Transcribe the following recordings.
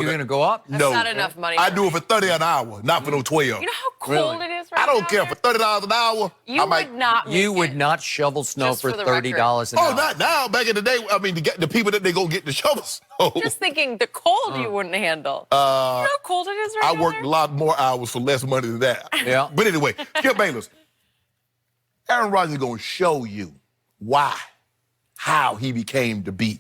going to go up? That's no. not enough money. I do it for $30 an hour, not for no 12. You know how cold it is right I don't now care. there? For $30 an hour, You I might. would not make You would it. not shovel snow Just for for the $30 an hour. Oh, not now. Back in the day, I mean, the people that they go get the shovels. Just thinking the cold you wouldn't handle. You know how cold it is right I now worked there? a lot more hours for less money than that. Yeah. But anyway, Skip Bayless. Aaron Rodgers is going to show you how he became to be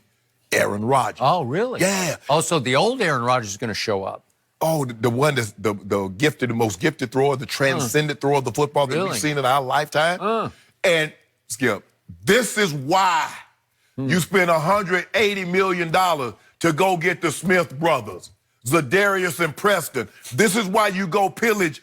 Aaron Rodgers. Oh, really? Yeah. Oh, so the old Aaron Rodgers is going to show up. Oh, the one that's the gifted, the most gifted thrower, the transcendent thrower of the football that Really? we've seen in our lifetime. And, Skip, this is why you spend $180 million to go get the Smith brothers, Zadarius and Preston. This is why you go pillage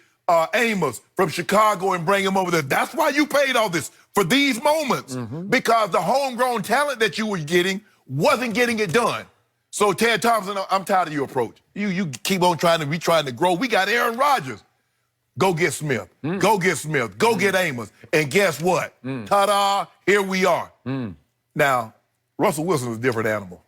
Amos from Chicago and bring him over there. That's why you paid all this, for these moments, because the homegrown talent that you were getting wasn't getting it done. So, Ted Thompson, I'm tired of your approach. You keep on trying to grow. We got Aaron Rodgers. Go get Smith. Go get Smith. Go get Amos. And guess what? Ta-da, here we are. Now, Russell Wilson is a different animal.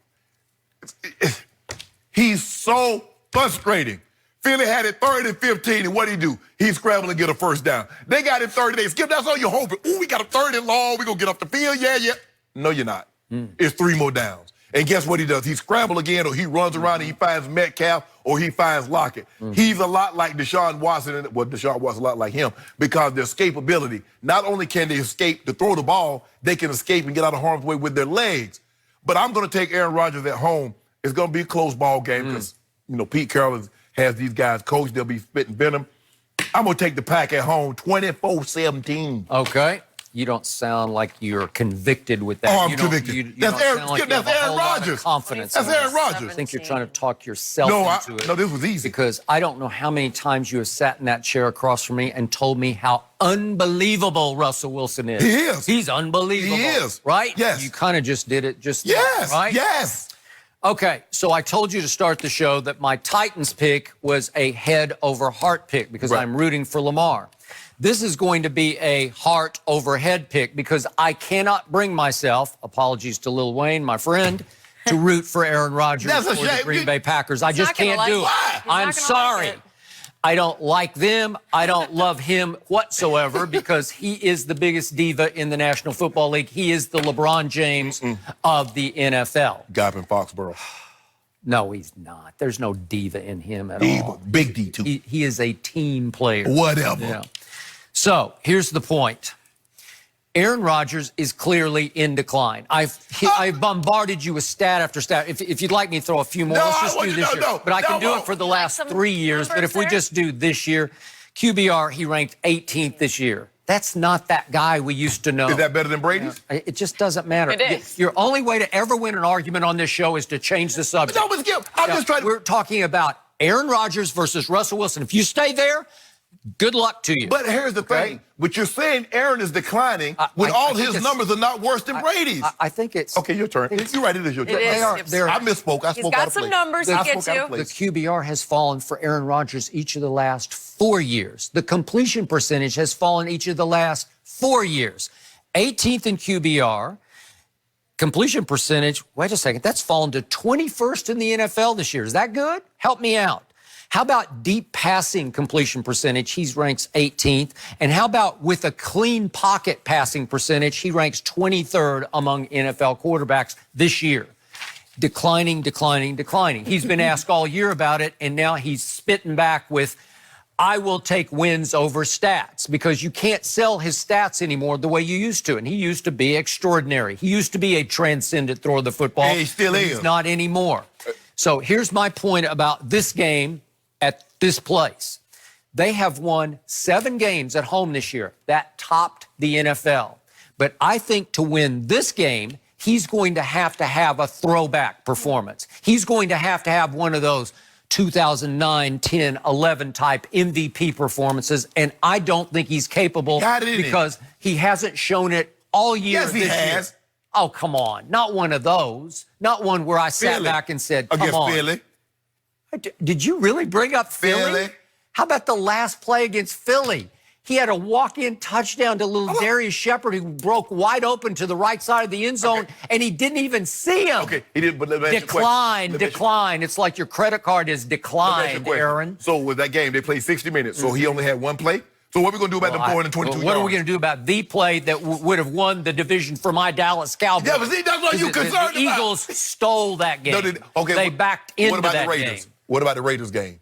He's so frustrating. Philly had it 3rd and 15, and what did he do? He scrambled and get a first down. They got it 30 days. Skip, that's all you're hoping. Ooh, we got a 3rd and long. We're going to get off the field. Yeah. No, you're not. It's 3 more downs. And guess what he does? He scrambles again, or he runs around and he finds Metcalf, or he finds Lockett. He's a lot like Deshaun Watson, well, Deshaun Watson a lot like him, because their escapability. Not only can they escape to throw the ball, they can escape and get out of harm's way with their legs. But I'm going to take Aaron Rodgers at home. It's going to be a close ball game because, Pete Carroll has these guys coached. They'll be spitting venom. I'm going to take the Pack at home, 24-17. Okay. You don't sound like you're convicted with that. Oh, I'm You don't- convicted. you That's don't Aaron- sound like you that's have a Aaron whole lot of Rodgers. confidence. That's in Aaron this. Rodgers. I think you're trying to talk yourself into it. No, this was easy. Because I don't know how many times you have sat in that chair across from me and told me how unbelievable Russell Wilson is. He is. He's unbelievable. He is. Right? Yes. You kind of just did it just Yes, now, right? yes. Okay, so I told you to start the show that my Titans pick was a head over heart pick because Right. I'm rooting for Lamar. This is going to be a heart over head pick because I cannot bring myself, apologies to Lil Wayne, my friend, to root for Aaron Rodgers That's a or the shame. Green Bay Packers. I just not gonna can't like do it. it. Why? He's not I'm gonna sorry. like it. I don't like them. I don't love him whatsoever because he is the biggest diva in the National Football League. He is the LeBron James of the NFL. Guy up in Foxborough. No, he's not. There's no diva in him at Diva. all. Big D, too. He is a team player. Whatever. Yeah. So here's the point. Aaron Rodgers is clearly in decline. I've bombarded you with stat after stat. If you'd like me to throw a few more, No, let's I just want do you- this no, year. no, But I can no, do it for the You like last some 3 years. But numbers if we there? just do this year, QBR, he ranked 18th this year. That's not that guy we used to know. Is that better than Brady's? It just doesn't matter. It is. Your only way to ever win an argument on this show is to change the subject. No, but Skip, I'm just trying to. We're talking about Aaron Rodgers versus Russell Wilson. If you stay there, good luck to you. But here's the thing. But you're saying Aaron is declining when I all think his it's- numbers are not worse than Brady's. I think it's Okay, your turn. You're right, it is your turn. It is. they're- I misspoke. I spoke He's out got of some place. numbers to I get spoke out of to. the place. QBR has fallen for Aaron Rodgers each of the last 4 years. The completion percentage has fallen each of the last 4 years. 18th in QBR. Completion percentage, wait a second, that's fallen to 21st in the NFL this year. Is that good? Help me out. How about deep passing completion percentage? He ranks 18th. And how about with a clean pocket passing percentage? He ranks 23rd among NFL quarterbacks this year. Declining, declining, declining. He's been asked all year about it, and now he's spitting back with, I will take wins over stats, because you can't sell his stats anymore the way you used to. And he used to be extraordinary. He used to be a transcendent thrower of the football. And he still but is. He's not anymore. So here's my point about this game at this place. They have won 7 games at home this year. That topped the NFL. But I think to win this game, he's going to have a throwback performance. He's going to have one of those 2009, 10, 11 type MVP performances, and I don't think he's capable Got it in because he hasn't shown it all year. Yes, he this has. year. Oh, come on. Not one of those. Not one where I sat Philly. back and said, come Against on. Philly. Did you really bring up Philly? Philly. How about the last play against Philly? He had a walk-in touchdown to little Darius Shepard, who broke wide open to the right side of the end zone, and he didn't even see him. Okay, he didn't. But let me ask you a question. Decline. It's like your credit card is declined, Aaron. So with that game, they played 60 minutes. So he only had one play. So what are we going to do about the 422 yards? What are we going to do about the play that would have won the division for my Dallas Cowboys? Yeah, but see, that's what you're concerned about. The Eagles stole that game. They backed into that game. What about the Raiders game?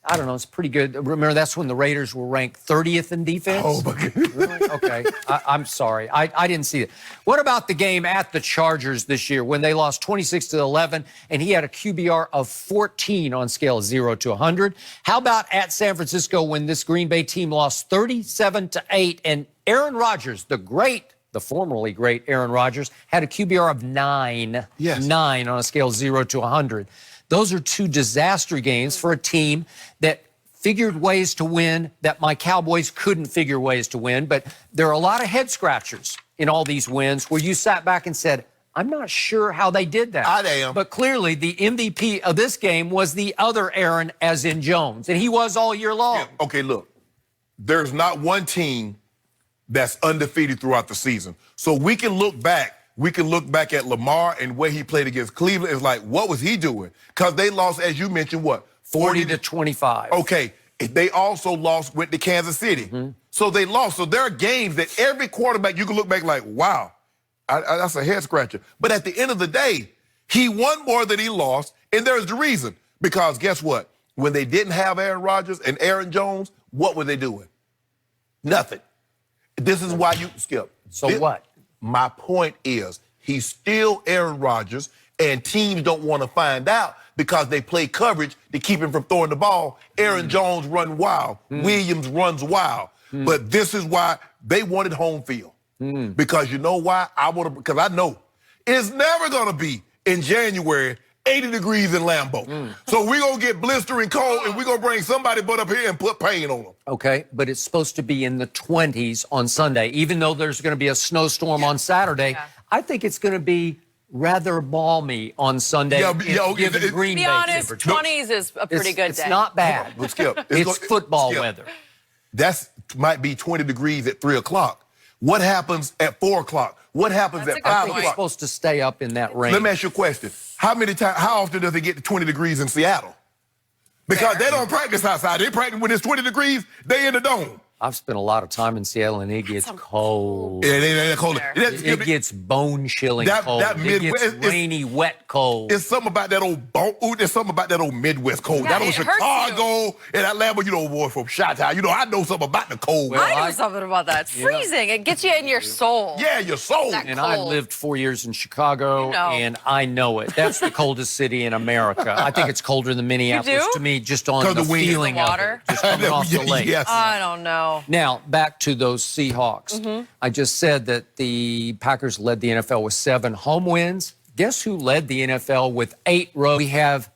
I don't know. It's pretty good. Remember, that's when the Raiders were ranked 30th in defense? Oh, my God. Really? Okay. I'm sorry. I didn't see it. What about the game at the Chargers this year when they lost 26-11 and he had a QBR of 14 on scale of 0 to 100? How about at San Francisco when this Green Bay team lost 37-8 and Aaron Rodgers, the formerly great Aaron Rodgers, had a QBR of 9. Yes. 9 on a scale of 0 to 100. Those are two disaster games for a team that figured ways to win that my Cowboys couldn't figure ways to win. But there are a lot of head scratchers in all these wins where you sat back and said, I'm not sure how they did that. I am. But clearly the MVP of this game was the other Aaron, as in Jones. And he was all year long. Yeah, okay, look. There's not one team that's undefeated throughout the season. So we can look back. We can look back at Lamar and where he played against Cleveland. It's like, what was he doing? Because they lost, as you mentioned, what? 40-25. Okay. They also went to Kansas City. So they lost. So there are games that every quarterback, you can look back like, wow, that's a head scratcher. But at the end of the day, he won more than he lost. And there's the reason. Because guess what? When they didn't have Aaron Rodgers and Aaron Jones, what were they doing? Nothing. This is why you, Skip. So what? My point is, he's still Aaron Rodgers, and teams don't want to find out because they play coverage to keep him from throwing the ball. Aaron Jones run wild. Williams runs wild. But this is why they wanted home field. Because you know why? Because I know it's never going to be in January 80 degrees in Lambeau. So we're going to get blistering cold, and we're going to bring somebody but up here and put paint on them. Okay, but it's supposed to be in the 20s on Sunday, even though there's going to be a snowstorm on Saturday. Yeah. I think it's going to be rather balmy on Sunday. Given Green Bay. To be honest, 20s is a pretty good day. It's not bad. It's football weather. That might be 20 degrees at 3 o'clock. What happens at 4 o'clock? What happens at 5 o'clock? It's supposed to stay up in that range. Let me ask you a question. How often does it get to 20 degrees in Seattle? Because they don't practice outside. They practice when it's 20 degrees, they in the dome. I've spent a lot of time in Seattle, and it gets cold. Yeah, it ain't cold. It gets bone-chilling cold. It gets rainy, wet cold. It's something about that old there's something about that old Midwest cold. Yeah, that old Chicago and that Lambeau, boy, from Chi-Town. I know something about the cold. Well, I know something about that. It's freezing. It gets you in your soul. Yeah, your soul. And I lived 4 years in Chicago, and I know it. That's the coldest city in America. I think it's colder than Minneapolis to me, just on the feeling of it. Just coming off the lake. Yes. I don't know. Now, back to those Seahawks. I just said that the Packers led the NFL with 7 home wins. Guess who led the NFL with 8 road? We have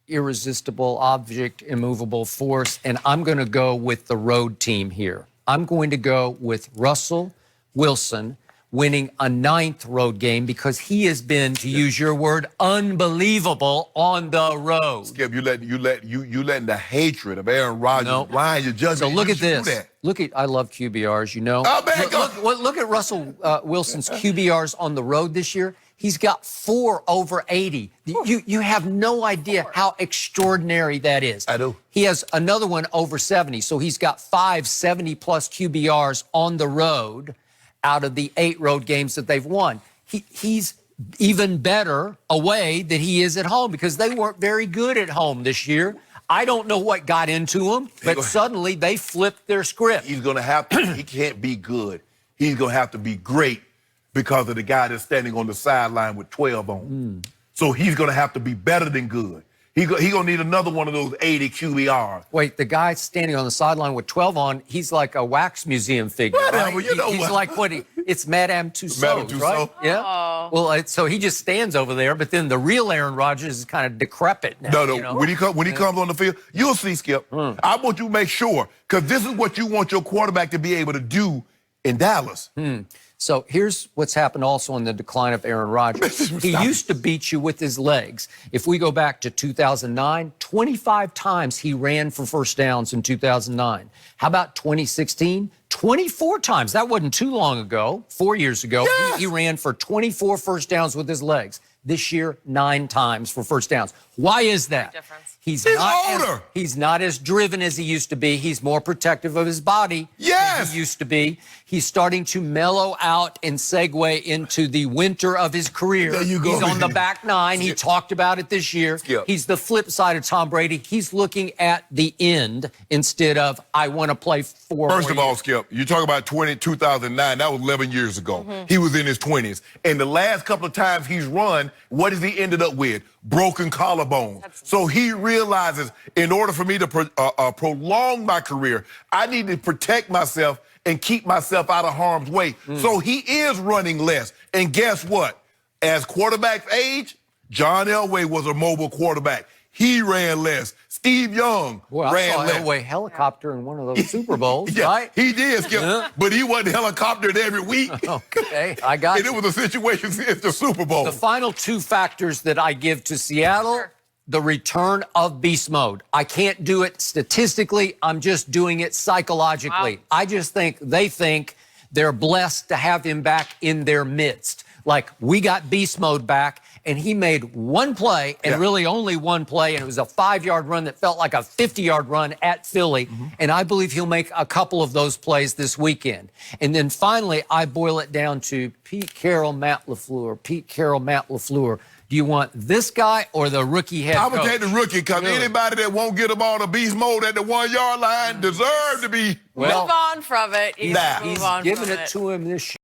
irresistible object, immovable force, and I'm going to go with the road team here. I'm going to go with Russell Wilson winning a 9th road game because he has been, to use your word, unbelievable on the road. Skip, you letting the hatred of Aaron Rodgers blind you judge. So look at this. I love QBRs, you know. Look at Russell Wilson's QBRs on the road this year. He's got 4 over 80. You have no idea how extraordinary that is. I do. He has another one over 70, so he's got 5 70-plus QBRs on the road out of the 8 road games that they've won. He's even better away than he is at home because they weren't very good at home this year. I don't know what got into him, but suddenly they flipped their script. He's going to have to, he can't be good. He's going to have to be great because of the guy that's standing on the sideline with 12 on. So he's going to have to be better than good. He's going to need another one of those 80 QBRs. Wait, the guy standing on the sideline with 12 on, he's like a wax museum figure. Whatever, right? you know he's what? like it's Madame Tussauds, right? Yeah. Well, so he just stands over there, but then the real Aaron Rodgers is kind of decrepit now. No. When he comes on the field, you'll see, Skip. I want you to make sure, because this is what you want your quarterback to be able to do in Dallas. So here's what's happened also in the decline of Aaron Rodgers. He used to beat you with his legs. If we go back to 2009, 25 times he ran for first downs in 2009. How about 2016? 24 times. That wasn't too long ago, 4 years ago. Yes. He ran for 24 first downs with his legs. This year, 9 times for first downs. Why is that? Difference. He's older. He's not as driven as he used to be. He's more protective of his body Yes. than he used to be. He's starting to mellow out and segue into the winter of his career. There you go. He's on the back nine. He talked about it this year. Skip. He's the flip side of Tom Brady. He's looking at the end instead of, I want to play 4 First more of all, years. Skip, you talk about 2009. That was 11 years ago. He was in his 20s. And the last couple of times he's run, what has he ended up with? Broken collarbone. So he realizes in order for me to prolong my career, I need to protect myself and keep myself out of harm's way. So he is running less. And guess what? As quarterbacks age, John Elway was a mobile quarterback. He ran less. Steve Young Well, I ran saw less. Elway helicopter in one of those Super Bowls, Yeah, right? he did, Skip, but he wasn't helicoptered every week. Okay, I got And you. it was a situation since the Super Bowl. The final 2 factors that I give to Seattle, the return of beast mode. I can't do it statistically. I'm just doing it psychologically. Wow. I just think they think they're blessed to have him back in their midst. Like, we got beast mode back, and he made 1 play, and really only 1 play, and it was a 5-yard run that felt like a 50-yard run at Philly. And I believe he'll make a couple of those plays this weekend. And then finally, I boil it down to Pete Carroll, Matt LaFleur. Pete Carroll, Matt LaFleur. Do you want this guy or the rookie head I coach? would take the rookie because Really? anybody that won't get them on the beast mode at the 1-yard line deserve to be. Well, Move on from it. You Nah. move he's on giving from it to him this year.